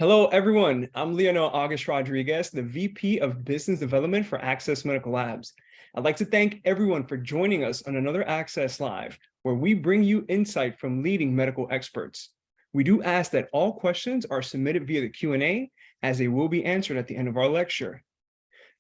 Hello, everyone. I'm Leonel August Rodriguez, the VP of Business Development for Access Medical Labs. I'd like to thank everyone for joining us on another Access Live, where we bring you insight from leading medical experts. We do ask that all questions are submitted via the Q&A, as they will be answered at the end of our lecture.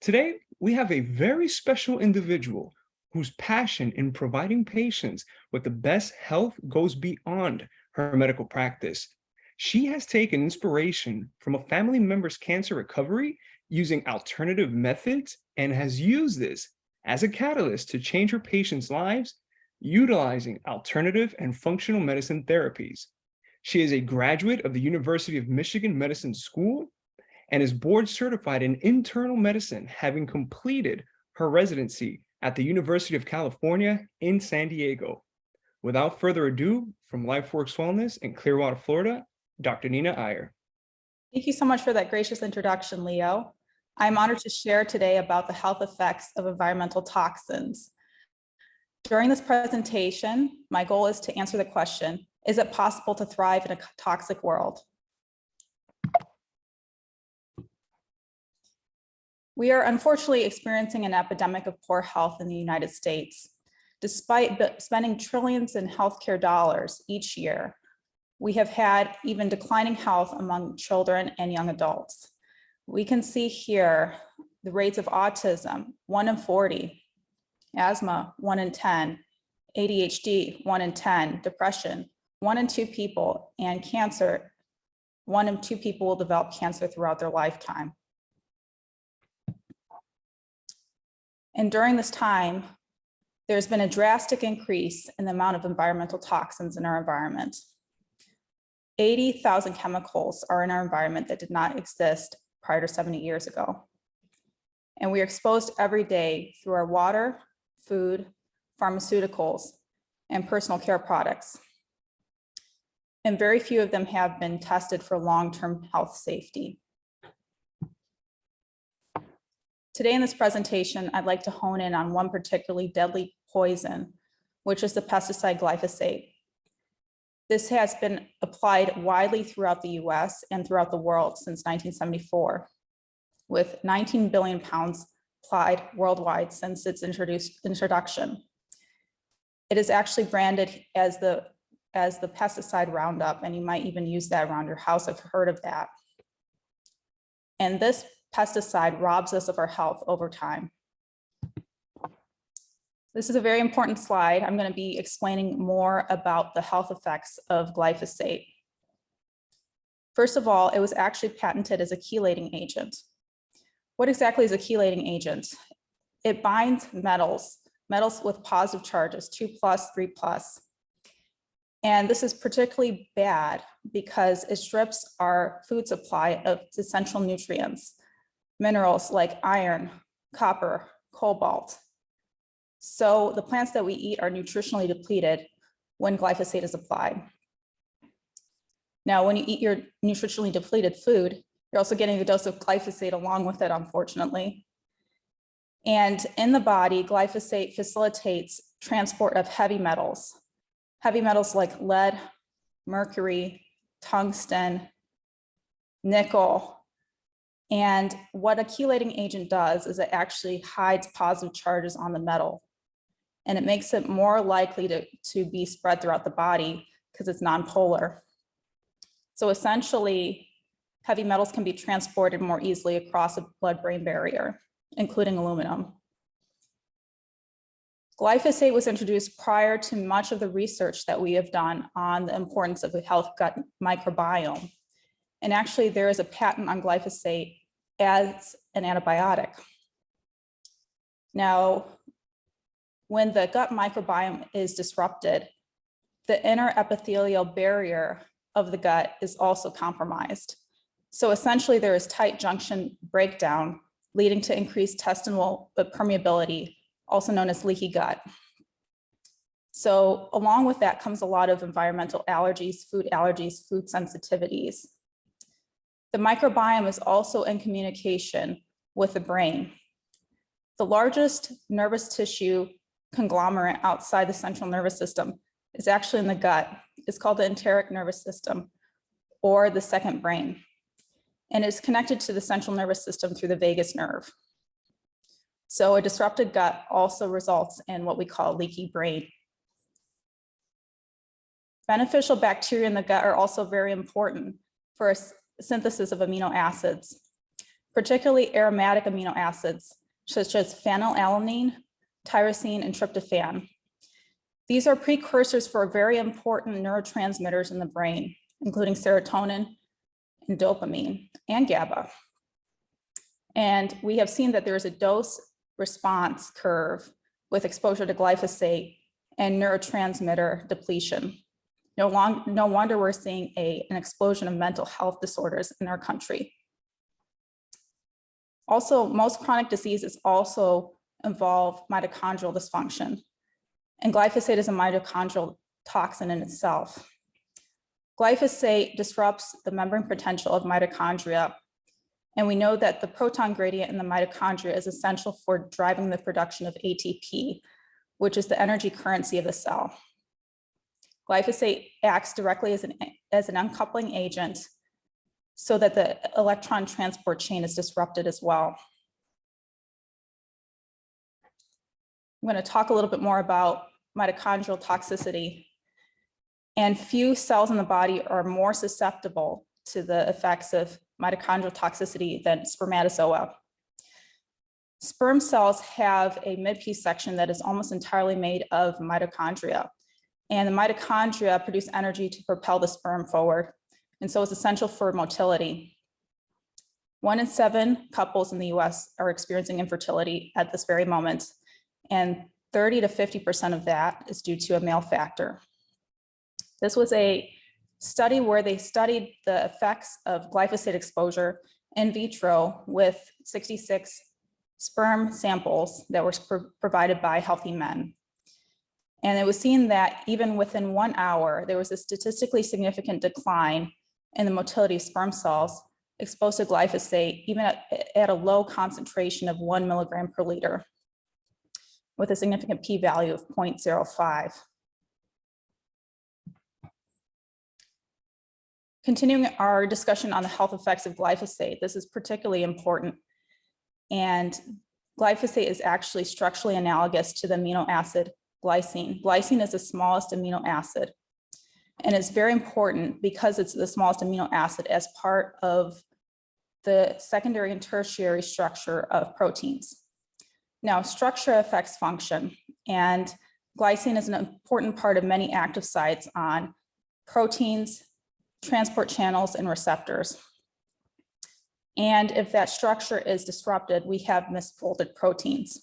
Today, we have a very special individual whose passion in providing patients with the best health goes beyond her medical practice. She has taken inspiration from a family member's cancer recovery using alternative methods and has used this as a catalyst to change her patients' lives utilizing alternative and functional medicine therapies. She is a graduate of the University of Michigan Medicine School and is board certified in internal medicine, having completed her residency at the University of California in San Diego. Without further ado, from LifeWorks Wellness in Clearwater, Florida, Dr. Neena Iyer. Thank you so much for that gracious introduction, Leo. I'm honored to share today about the health effects of environmental toxins. During this presentation, my goal is to answer the question, is it possible to thrive in a toxic world? We are unfortunately experiencing an epidemic of poor health in the United States. Despite spending trillions in healthcare dollars each year, we have had even declining health among children and young adults. We can see here the rates of autism, 1 in 40, asthma, 1 in 10, ADHD, 1 in 10, depression, 1 in 2 people, and cancer, 1 in 2 people will develop cancer throughout their lifetime. And during this time, there's been a drastic increase in the amount of environmental toxins in our environment. 80,000 chemicals are in our environment that did not exist prior to 70 years ago. And we are exposed every day through our water, food, pharmaceuticals, and personal care products. And very few of them have been tested for long-term health safety. Today in this presentation, I'd like to hone in on one particularly deadly poison, which is the pesticide glyphosate. This has been applied widely throughout the US and throughout the world since 1974, with 19 billion pounds applied worldwide since its introduction. It is actually branded as the pesticide Roundup, and you might even use that around your house. I've heard of that. And this pesticide robs us of our health over time. This is a very important slide. I'm going to be explaining more about the health effects of glyphosate. First of all, it was actually patented as a chelating agent. What exactly is a chelating agent? It binds metals with positive charges, 2+, 3+. And this is particularly bad because it strips our food supply of essential nutrients, minerals like iron, copper, cobalt. So the plants that we eat are nutritionally depleted when glyphosate is applied. Now, when you eat your nutritionally depleted food, you're also getting a dose of glyphosate along with it, unfortunately. And in the body, glyphosate facilitates transport of heavy metals like lead, mercury, tungsten, nickel. And what a chelating agent does is it actually hides positive charges on the metal. And it makes it more likely to be spread throughout the body because it's nonpolar. So essentially, heavy metals can be transported more easily across a blood-brain barrier, including aluminum. Glyphosate was introduced prior to much of the research that we have done on the importance of the health gut microbiome. And actually, there is a patent on glyphosate as an antibiotic. Now, when the gut microbiome is disrupted, the inner epithelial barrier of the gut is also compromised. So essentially, there is tight junction breakdown, leading to increased intestinal permeability, also known as leaky gut. So along with that comes a lot of environmental allergies, food sensitivities. The microbiome is also in communication with the brain. The largest nervous tissue conglomerate outside the central nervous system is actually in the gut. It's called the enteric nervous system, or the second brain. and is connected to the central nervous system through the vagus nerve. So a disrupted gut also results in what we call leaky brain. Beneficial bacteria in the gut are also very important for synthesis of amino acids, particularly aromatic amino acids, such as phenylalanine, tyrosine, and tryptophan. These are precursors for very important neurotransmitters in the brain, including serotonin and dopamine and GABA. And we have seen that there is a dose response curve with exposure to glyphosate and neurotransmitter depletion. No wonder we're seeing an explosion of mental health disorders in our country. Also, most chronic diseases also involve mitochondrial dysfunction, and glyphosate is a mitochondrial toxin in itself. Glyphosate disrupts the membrane potential of mitochondria, and we know that the proton gradient in the mitochondria is essential for driving the production of ATP, which is the energy currency of the cell. Glyphosate acts directly as an uncoupling agent so that the electron transport chain is disrupted as well. I'm going to talk a little bit more about mitochondrial toxicity. And few cells in the body are more susceptible to the effects of mitochondrial toxicity than spermatozoa. Sperm cells have a midpiece section that is almost entirely made of mitochondria. And the mitochondria produce energy to propel the sperm forward. And so it's essential for motility. 1 in 7 couples in the US are experiencing infertility at this very moment. And 30 to 50% of that is due to a male factor. This was a study where they studied the effects of glyphosate exposure in vitro with 66 sperm samples that were provided by healthy men. And it was seen that even within 1 hour, there was a statistically significant decline in the motility of sperm cells exposed to glyphosate, even at a low concentration of 1 milligram per liter, with a significant p-value of 0.05. Continuing our discussion on the health effects of glyphosate, this is particularly important. And glyphosate is actually structurally analogous to the amino acid glycine. Glycine is the smallest amino acid. And it's very important because it's the smallest amino acid as part of the secondary and tertiary structure of proteins. Now, structure affects function, and glycine is an important part of many active sites on proteins, transport channels, and receptors. And if that structure is disrupted, we have misfolded proteins.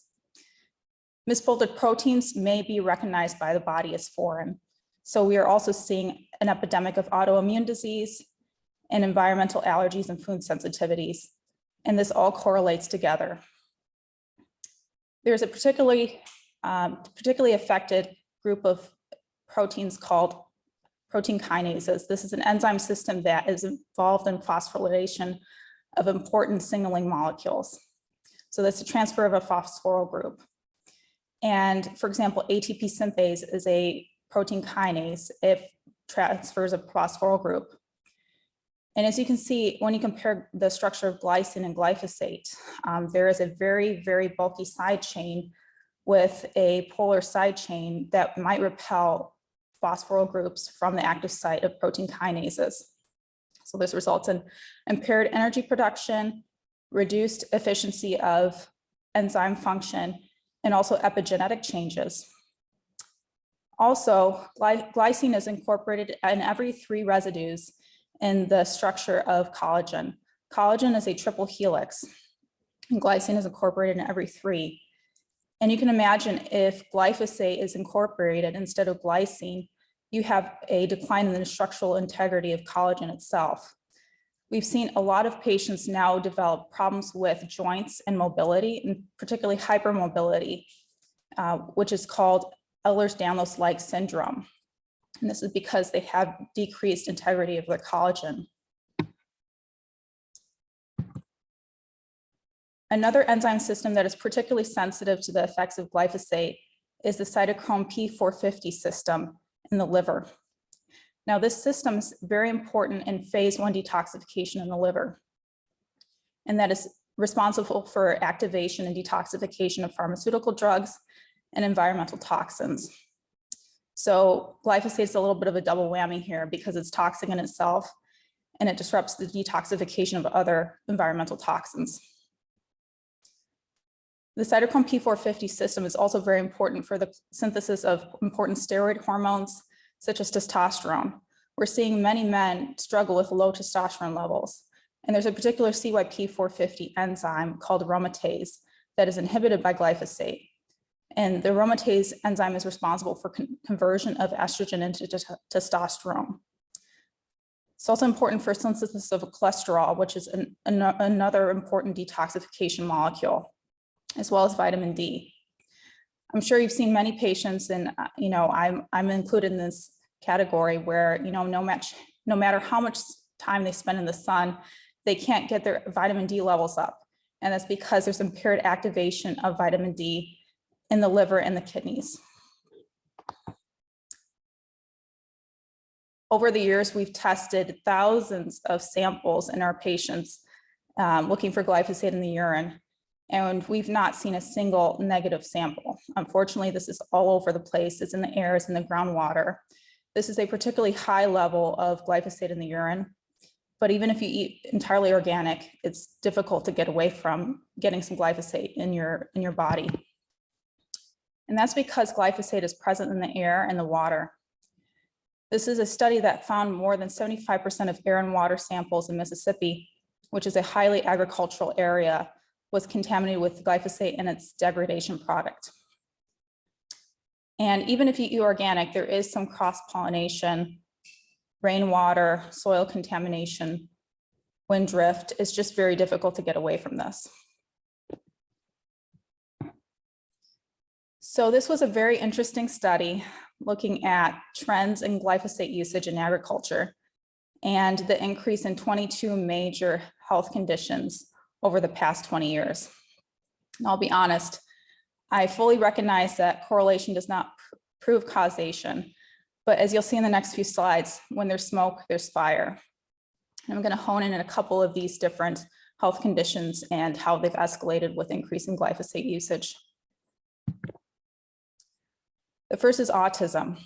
Misfolded proteins may be recognized by the body as foreign. So we are also seeing an epidemic of autoimmune disease and environmental allergies and food sensitivities. And this all correlates together. There's a particularly affected group of proteins called protein kinases. This is an enzyme system that is involved in phosphorylation of important signaling molecules. So that's a transfer of a phosphoryl group. And for example, ATP synthase is a protein kinase. It transfers a phosphoryl group. And as you can see, when you compare the structure of glycine and glyphosate, there is a very, very bulky side chain with a polar side chain that might repel phosphoryl groups from the active site of protein kinases. So this results in impaired energy production, reduced efficiency of enzyme function, and also epigenetic changes. Also, glycine is incorporated in every 3 residues in the structure of collagen. Collagen is a triple helix, and glycine is incorporated in every 3. And you can imagine if glyphosate is incorporated instead of glycine, you have a decline in the structural integrity of collagen itself. We've seen a lot of patients now develop problems with joints and mobility, and particularly hypermobility, which is called Ehlers-Danlos-like syndrome. And this is because they have decreased integrity of their collagen. Another enzyme system that is particularly sensitive to the effects of glyphosate is the cytochrome P450 system in the liver. Now, this system is very important in phase 1 detoxification in the liver. and that is responsible for activation and detoxification of pharmaceutical drugs and environmental toxins. So glyphosate is a little bit of a double whammy here because it's toxic in itself and it disrupts the detoxification of other environmental toxins. The cytochrome P450 system is also very important for the synthesis of important steroid hormones, such as testosterone. We're seeing many men struggle with low testosterone levels. And there's a particular CYP450 enzyme called aromatase that is inhibited by glyphosate. And the aromatase enzyme is responsible for conversion of estrogen into testosterone. It's also important for synthesis of cholesterol, which is another important detoxification molecule, as well as vitamin D. I'm sure you've seen many patients, and I'm included in this category where no matter how much time they spend in the sun, they can't get their vitamin D levels up. And that's because there's impaired activation of vitamin D in the liver and the kidneys. Over the years, we've tested thousands of samples in our patients looking for glyphosate in the urine, and we've not seen a single negative sample. Unfortunately, this is all over the place. It's in the air, it's in the groundwater. This is a particularly high level of glyphosate in the urine. But even if you eat entirely organic, it's difficult to get away from getting some glyphosate in your body. And that's because glyphosate is present in the air and the water. This is a study that found more than 75% of air and water samples in Mississippi, which is a highly agricultural area, was contaminated with glyphosate and its degradation product. And even if you eat organic, there is some cross-pollination, rainwater, soil contamination, wind drift. It's just very difficult to get away from this. So this was a very interesting study looking at trends in glyphosate usage in agriculture and the increase in 22 major health conditions over the past 20 years. And I'll be honest, I fully recognize that correlation does not prove causation, but as you'll see in the next few slides, when there's smoke, there's fire. And I'm going to hone in on a couple of these different health conditions and how they've escalated with increasing glyphosate usage. The first is autism.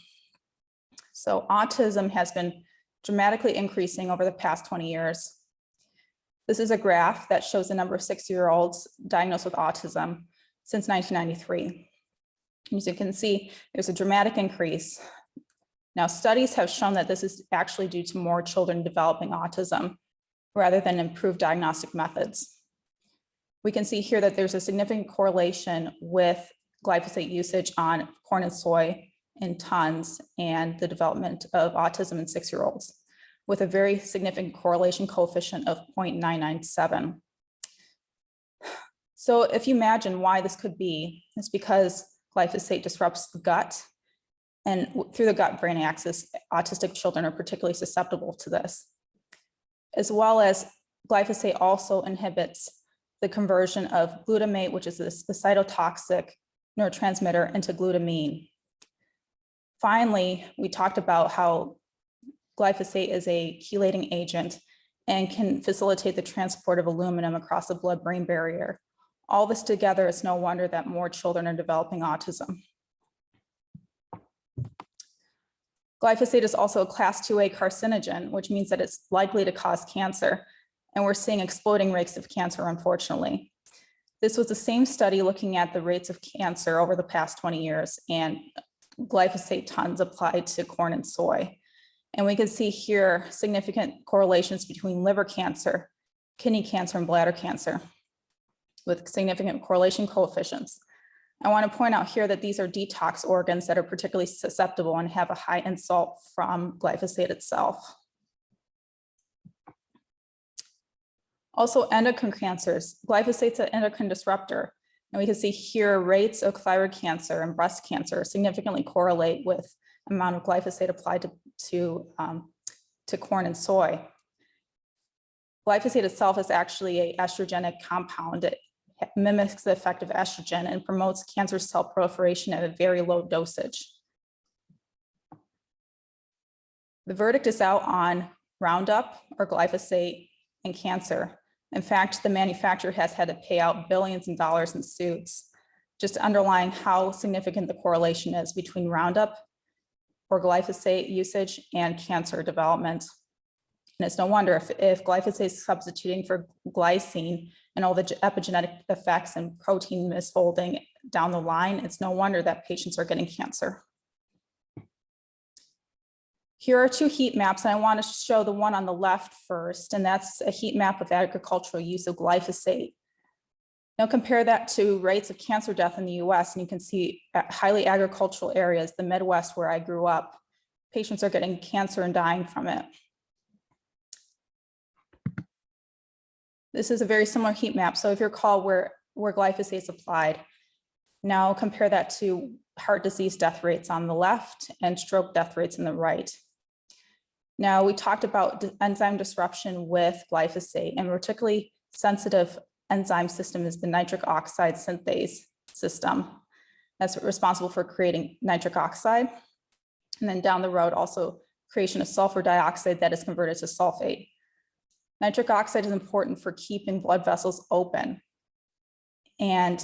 So autism has been dramatically increasing over the past 20 years. This is a graph that shows the number of 6-year-olds diagnosed with autism since 1993. As you can see, there's a dramatic increase. Now, studies have shown that this is actually due to more children developing autism rather than improved diagnostic methods. We can see here that there's a significant correlation with glyphosate usage on corn and soy in tons and the development of autism in 6-year-olds, with a very significant correlation coefficient of 0.997. So if you imagine why this could be, it's because glyphosate disrupts the gut, and through the gut-brain axis, autistic children are particularly susceptible to this, as well as glyphosate also inhibits the conversion of glutamate, which is the cytotoxic neurotransmitter, into glutamine. Finally, we talked about how glyphosate is a chelating agent and can facilitate the transport of aluminum across the blood-brain barrier. All this together, it's no wonder that more children are developing autism. Glyphosate is also a class 2A carcinogen, which means that it's likely to cause cancer. And we're seeing exploding rates of cancer, unfortunately. This was the same study looking at the rates of cancer over the past 20 years and glyphosate tons applied to corn and soy. And we can see here significant correlations between liver cancer, kidney cancer, and bladder cancer with significant correlation coefficients. I want to point out here that these are detox organs that are particularly susceptible and have a high insult from glyphosate itself. Also, endocrine cancers. Glyphosate's an endocrine disruptor. And we can see here rates of thyroid cancer and breast cancer significantly correlate with amount of glyphosate applied to corn and soy. Glyphosate itself is actually an estrogenic compound. It mimics the effect of estrogen and promotes cancer cell proliferation at a very low dosage. The verdict is out on Roundup or glyphosate and cancer. In fact, the manufacturer has had to pay out billions of dollars in suits, just underlying how significant the correlation is between Roundup or glyphosate usage and cancer development. And it's no wonder if glyphosate is substituting for glycine and all the epigenetic effects and protein misfolding down the line, it's no wonder that patients are getting cancer. Here are two heat maps, and I want to show the one on the left first, and that's a heat map of agricultural use of glyphosate. Now compare that to rates of cancer death in the US, and you can see at highly agricultural areas, the Midwest where I grew up, patients are getting cancer and dying from it. This is a very similar heat map. So if you recall where glyphosate is applied, now compare that to heart disease death rates on the left and stroke death rates on the right. Now we talked about enzyme disruption with glyphosate, and particularly sensitive enzyme system is the nitric oxide synthase system. That's responsible for creating nitric oxide. And then down the road, also creation of sulfur dioxide that is converted to sulfate. Nitric oxide is important for keeping blood vessels open. And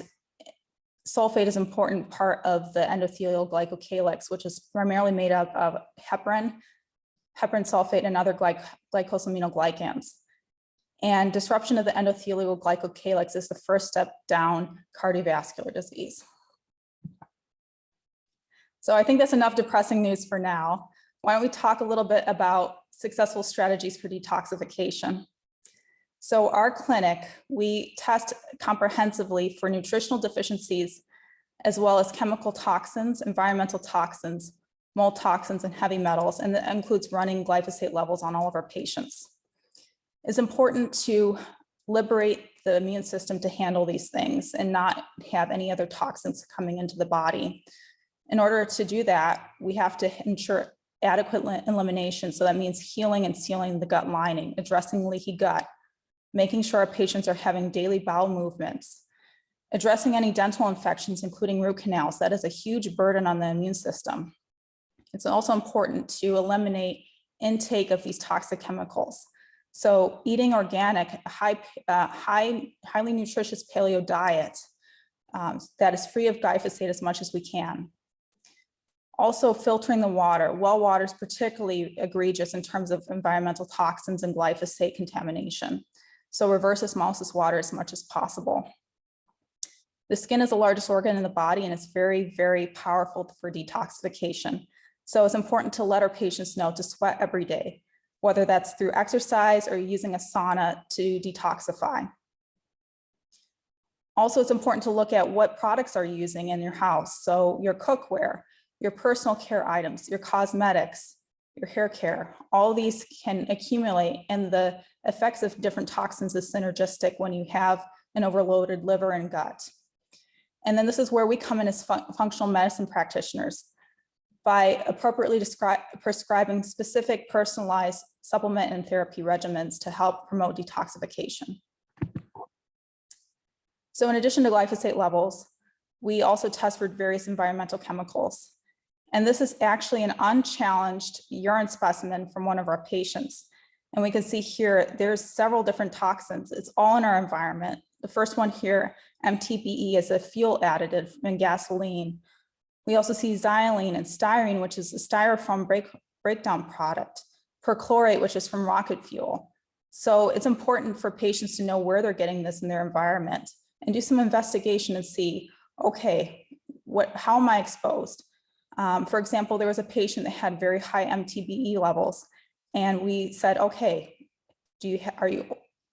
sulfate is an important part of the endothelial glycocalyx, which is primarily made up of heparin sulfate, and other glycosaminoglycans. And disruption of the endothelial glycocalyx is the first step down cardiovascular disease. So I think that's enough depressing news for now. Why don't we talk a little bit about successful strategies for detoxification? So our clinic, we test comprehensively for nutritional deficiencies, as well as chemical toxins, environmental toxins, mold toxins, and heavy metals, and that includes running glyphosate levels on all of our patients. It's important to liberate the immune system to handle these things and not have any other toxins coming into the body. In order to do that, we have to ensure adequate elimination. So that means healing and sealing the gut lining, addressing leaky gut, making sure our patients are having daily bowel movements, addressing any dental infections, including root canals. That is a huge burden on the immune system. It's also important to eliminate intake of these toxic chemicals. So eating organic, highly nutritious paleo diet that is free of glyphosate as much as we can. Also filtering the water. Well water is particularly egregious in terms of environmental toxins and glyphosate contamination. So reverse osmosis water as much as possible. The skin is the largest organ in the body, and it's very, very powerful for detoxification. So it's important to let our patients know to sweat every day, whether that's through exercise or using a sauna to detoxify. Also, it's important to look at what products are you using in your house. So your cookware, your personal care items, your cosmetics, your hair care, all these can accumulate, and the effects of different toxins is synergistic when you have an overloaded liver and gut. And then this is where we come in as functional medicine practitioners by appropriately prescribing specific personalized supplement and therapy regimens to help promote detoxification. So in addition to glyphosate levels, we also test for various environmental chemicals. And this is actually an unchallenged urine specimen from one of our patients. And we can see here, there's several different toxins. It's all in our environment. The first one here, MTBE, is a fuel additive in gasoline. We also see xylene and styrene, which is a styrofoam breakdown product, perchlorate, which is from rocket fuel. So it's important for patients to know where they're getting this in their environment and do some investigation and see, okay, how am I exposed? For example, there was a patient that had very high MTBE levels, and we said, okay, are you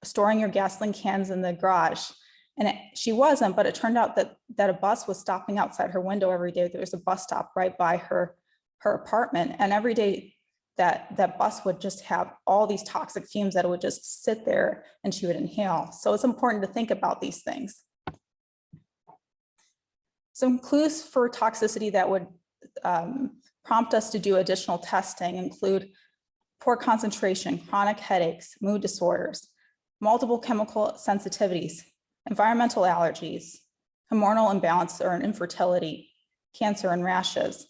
storing your gasoline cans in the garage? And she wasn't, but it turned out that a bus was stopping outside her window every day. There was a bus stop right by her apartment, and every day that bus would just have all these toxic fumes that would just sit there and she would inhale. So it's important to think about these things. Some clues for toxicity that would prompt us to do additional testing include poor concentration, chronic headaches, mood disorders, multiple chemical sensitivities, environmental allergies, hormonal imbalance or infertility, cancer and rashes.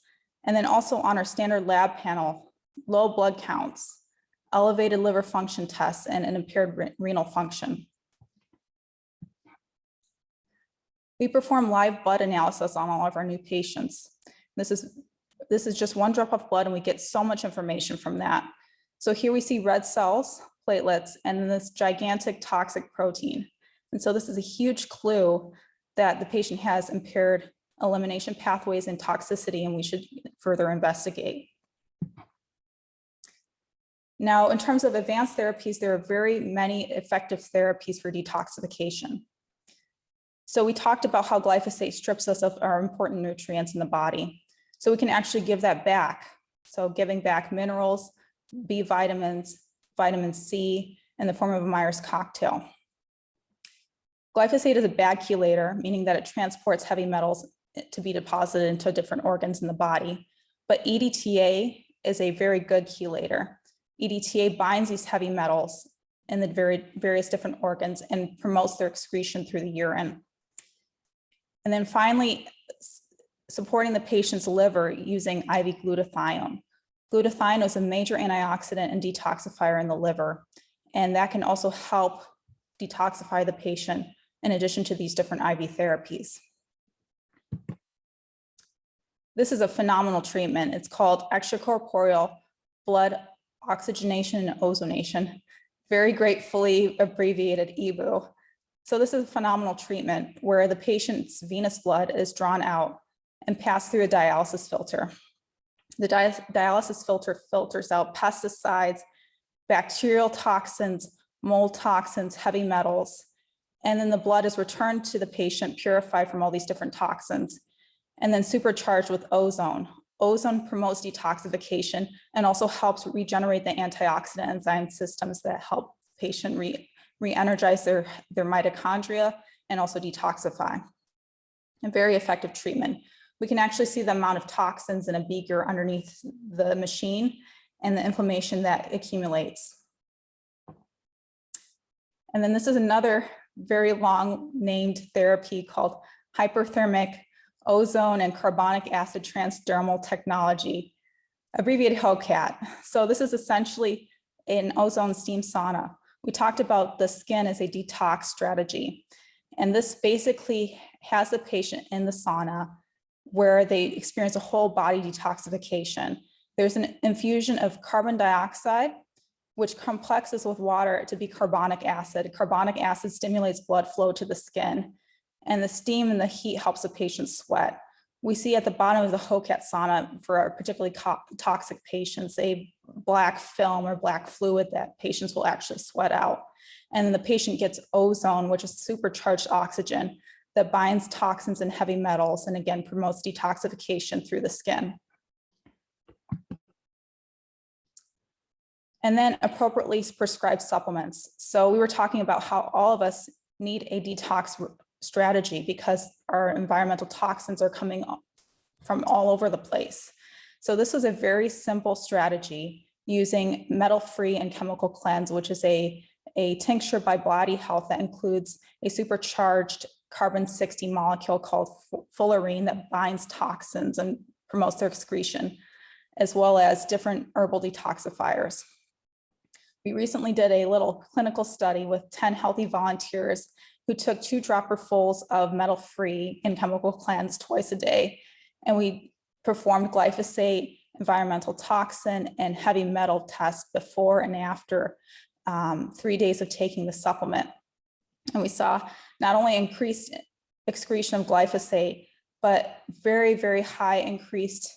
And then also on our standard lab panel, low blood counts, elevated liver function tests, and an impaired renal function. We perform live blood analysis on all of our new patients. This is just one drop of blood, and we get so much information from that. So here we see red cells, platelets, and then this gigantic toxic protein. And so this is a huge clue that the patient has impaired elimination pathways and toxicity, and we should further investigate. Now, in terms of advanced therapies, there are very many effective therapies for detoxification. So we talked about how glyphosate strips us of our important nutrients in the body. So we can actually give that back. So giving back minerals, B vitamins, vitamin C in the form of a Myers cocktail. Glyphosate is a bad chelator, meaning that it transports heavy metals to be deposited into different organs in the body. But EDTA is a very good chelator. EDTA binds these heavy metals in the various different organs and promotes their excretion through the urine. And then finally, supporting the patient's liver using IV glutathione. Glutathione is a major antioxidant and detoxifier in the liver, and that can also help detoxify the patient in addition to these different IV therapies. This is a phenomenal treatment. It's called extracorporeal blood oxygenation and ozonation, very gratefully abbreviated EBOO. So this is a phenomenal treatment where the patient's venous blood is drawn out and passed through a dialysis filter. The dialysis filter filters out pesticides, bacterial toxins, mold toxins, heavy metals, and then the blood is returned to the patient purified from all these different toxins and then supercharged with ozone. Ozone promotes detoxification and also helps regenerate the antioxidant enzyme systems that help the patient re-energize their mitochondria and also detoxify. A very effective treatment. We can actually see the amount of toxins in a beaker underneath the machine and the inflammation that accumulates. And then this is another very long named therapy called hyperthermic ozone and carbonic acid transdermal technology, abbreviated HOCAT. So this is essentially an ozone steam sauna. We talked about the skin as a detox strategy. And this basically has the patient in the sauna where they experience a whole body detoxification. There's an infusion of carbon dioxide, which complexes with water to be carbonic acid. Carbonic acid stimulates blood flow to the skin, and the steam and the heat helps the patient sweat. We see at the bottom of the HOCAT sauna for our particularly toxic patients, a black film or black fluid that patients will actually sweat out. And then the patient gets ozone, which is supercharged oxygen that binds toxins and heavy metals, and again, promotes detoxification through the skin. And then appropriately prescribed supplements. So we were talking about how all of us need a detox strategy because our environmental toxins are coming from all over the place. So this is a very simple strategy using metal-free and chemical cleanse, which is a tincture by Body Health that includes a supercharged carbon-60 molecule called fullerene that binds toxins and promotes their excretion, as well as different herbal detoxifiers. We recently did a little clinical study with 10 healthy volunteers who took 2 dropperfuls of metal-free and chemical cleanse twice a day. And we performed glyphosate, environmental toxin, and heavy metal tests before and after 3 days of taking the supplement. And we saw not only increased excretion of glyphosate, but very, very high increased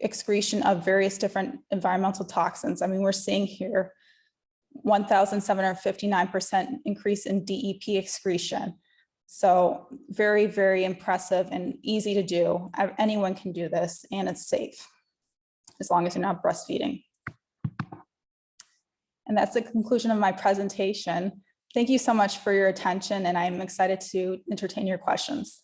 excretion of various different environmental toxins. I mean, we're seeing here 1,759% increase in DEP excretion. So very, very impressive and easy to do. Anyone can do this, and it's safe as long as you're not breastfeeding. And that's the conclusion of my presentation. Thank you so much for your attention, and I'm excited to entertain your questions.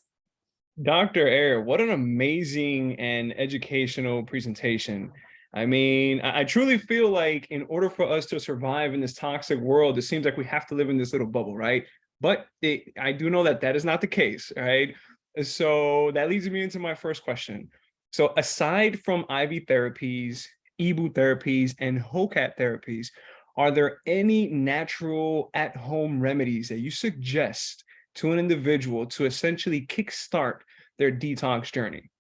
Dr. Iyer, what an amazing and educational presentation. I mean, I truly feel like in order for us to survive in this toxic world, it seems like we have to live in this little bubble, right? But I do know that that is not the case, right? So that leads me into my first question. So aside from IV therapies, EBOO therapies, and HOCAT therapies, are there any natural at-home remedies that you suggest to an individual to essentially kickstart their detox journey?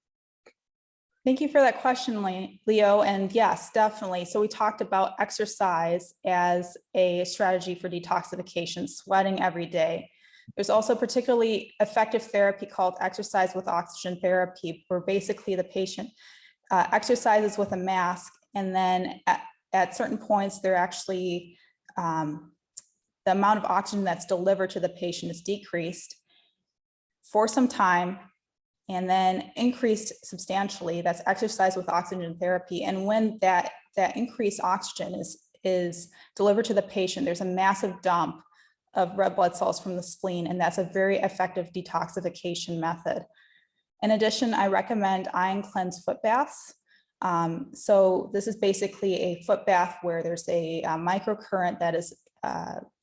Thank you for that question, Leo. And yes, definitely. So we talked about exercise as a strategy for detoxification, sweating every day. There's also particularly effective therapy called exercise with oxygen therapy, where basically the patient exercises with a mask, and then at certain points, they're actually, the amount of oxygen that's delivered to the patient is decreased for some time, and then increased substantially. That's exercise with oxygen therapy. And when that increased oxygen is delivered to the patient, there's a massive dump of red blood cells from the spleen, and that's a very effective detoxification method. In addition, I recommend ion cleanse foot baths. So this is basically a foot bath where there's a microcurrent that is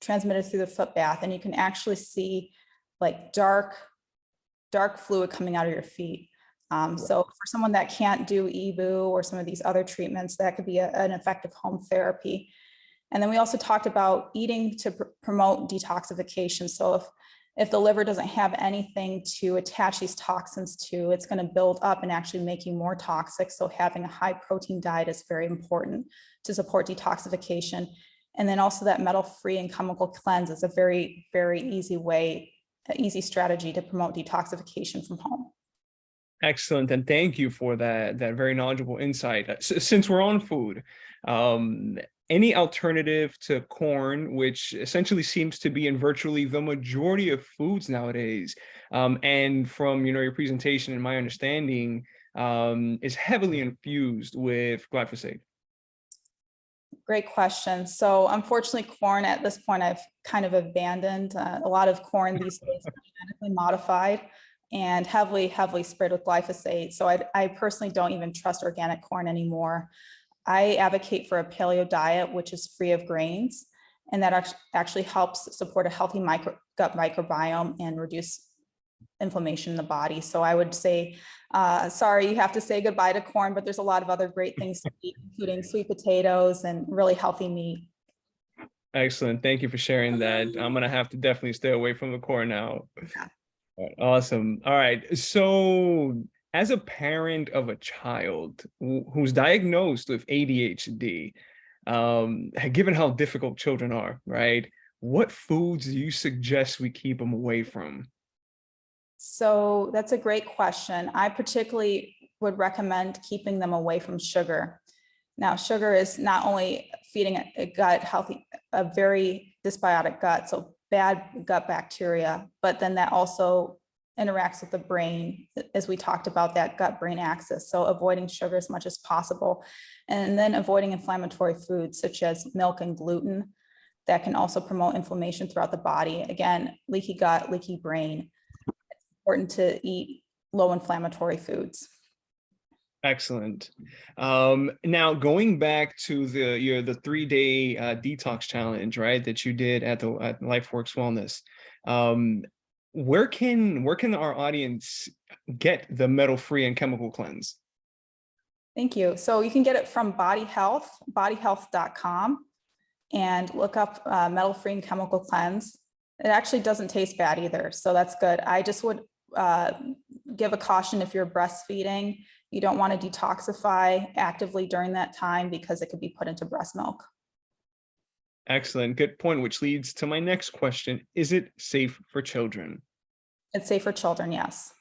transmitted through the foot bath, and you can actually see like dark fluid coming out of your feet. So for someone that can't do EBOO or some of these other treatments, that could be an effective home therapy. And then we also talked about eating to promote detoxification. So if the liver doesn't have anything to attach these toxins to, it's going to build up and actually make you more toxic. So having a high protein diet is very important to support detoxification. And then also that metal-free and chemical cleanse is a very, very easy strategy to promote detoxification from home. Excellent. And thank you for that very knowledgeable insight. Since we're on food, any alternative to corn, which essentially seems to be in virtually the majority of foods nowadays, and from your presentation and my understanding, is heavily infused with glyphosate? Great question. So unfortunately, corn at this point, I've kind of abandoned. A lot of corn these days is genetically modified and heavily sprayed with glyphosate. So I personally don't even trust organic corn anymore. I advocate for a paleo diet, which is free of grains, and that actually helps support a healthy gut microbiome and reduce inflammation in the body. So I would say, sorry, you have to say goodbye to corn, but there's a lot of other great things to eat, including sweet potatoes and really healthy meat. Excellent. Thank you for sharing that. I'm going to have to definitely stay away from the corn now. Yeah. Awesome. All right. So as a parent of a child who's diagnosed with ADHD, given how difficult children are, right? What foods do you suggest we keep them away from? So that's a great question. I particularly would recommend keeping them away from sugar. Now, sugar is not only feeding a very dysbiotic gut, so bad gut bacteria, but then that also interacts with the brain, as we talked about, that gut-brain axis. So avoiding sugar as much as possible, and then avoiding inflammatory foods such as milk and gluten that can also promote inflammation throughout the body. Again, leaky gut, leaky brain. It's important to eat low inflammatory foods. Excellent. Now going back to the 3-day detox challenge, right, that you did at LifeWorks Wellness, where can our audience get the metal-free and chemical cleanse? Thank you. So you can get it from Body Health, bodyhealth.com, and look up metal-free and chemical cleanse. It actually doesn't taste bad either, so that's good. I just would give a caution if you're breastfeeding. You don't want to detoxify actively during that time because it could be put into breast milk. Excellent. Good point, which leads to my next question. Is it safe for children? It's safe for children, yes.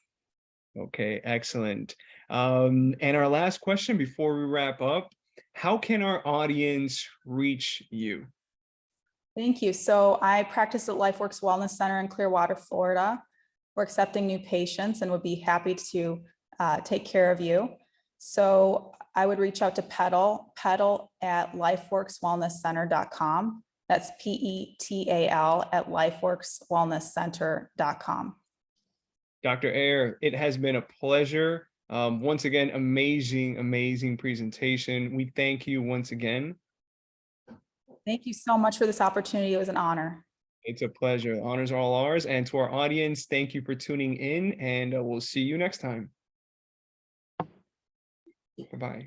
Okay, excellent. And our last question before we wrap up, how can our audience reach you? Thank you. So I practice at LifeWorks Wellness Center in Clearwater, Florida. We're accepting new patients and would be happy to take care of you. So I would reach out to Petal at lifeworkswellnesscenter.com. That's PETAL at lifeworkswellnesscenter.com. Dr. Iyer, it has been a pleasure. Once again, amazing presentation. We thank you once again. Thank you so much for this opportunity. It was an honor. It's a pleasure. The honors are all ours. And to our audience, thank you for tuning in, and we'll see you next time. Bye-bye.